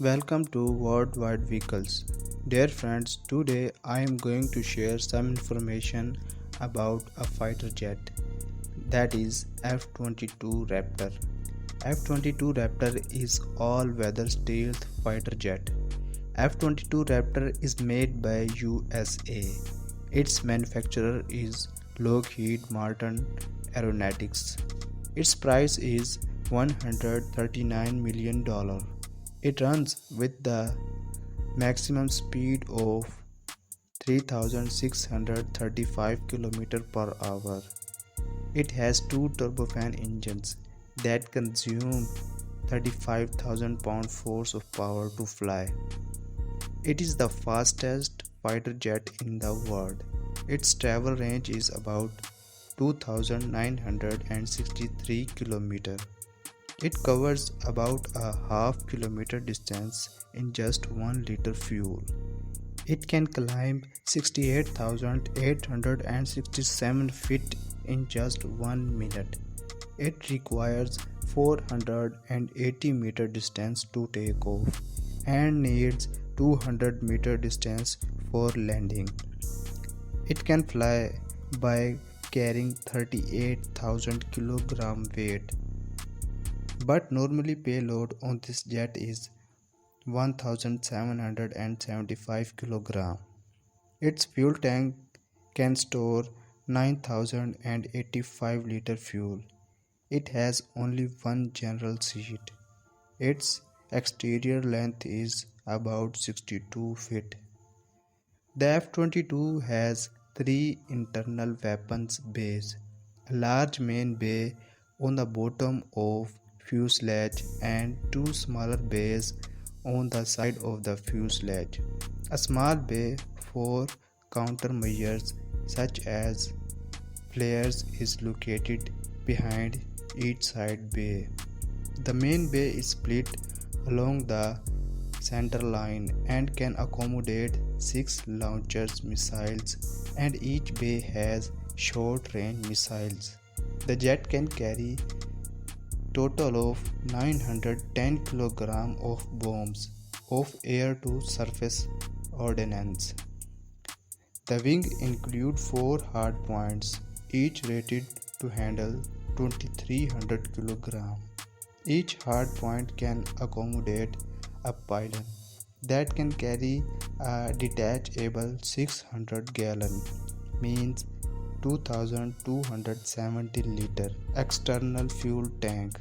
Welcome to Worldwide Vehicles. Dear friends, today I am going to share some information about a fighter jet, that is F22 Raptor. F22 Raptor is all-weather stealth fighter jet. F22 Raptor is made by USA. Its manufacturer is Lockheed Martin Aeronautics. Its price is $139 million. It runs with the maximum speed of 3635 km per hour. It has two turbofan engines that consume 35,000 pound force of power to fly. It is the fastest fighter jet in the world. Its travel range is about 2,963 km. It covers about a half-kilometer distance in just 1 liter fuel. It can climb 68,867 feet in just 1 minute. It requires 480 meter distance to take off and needs 200 meter distance for landing. It can fly by carrying 38,000 kilogram weight. But normally payload on this jet is 1775 kg. Its fuel tank can store 9085 liter fuel. It has only one general seat. Its exterior length is about 62 feet. The F-22 has three internal weapons bays, a large main bay on the bottom of fuselage and two smaller bays on the side of the fuselage. A small bay for countermeasures such as flares is located behind each side bay. The main bay is split along the center line and can accommodate 6 launchers missiles, and each bay has short-range missiles. The jet can carry total of 910 kg of bombs of air to surface ordnance. The wing include 4 hard points, each rated to handle 2300 kg. Each hard point can accommodate a pylon that can carry a detachable 600 gallon, means 2270 liter external fuel tank.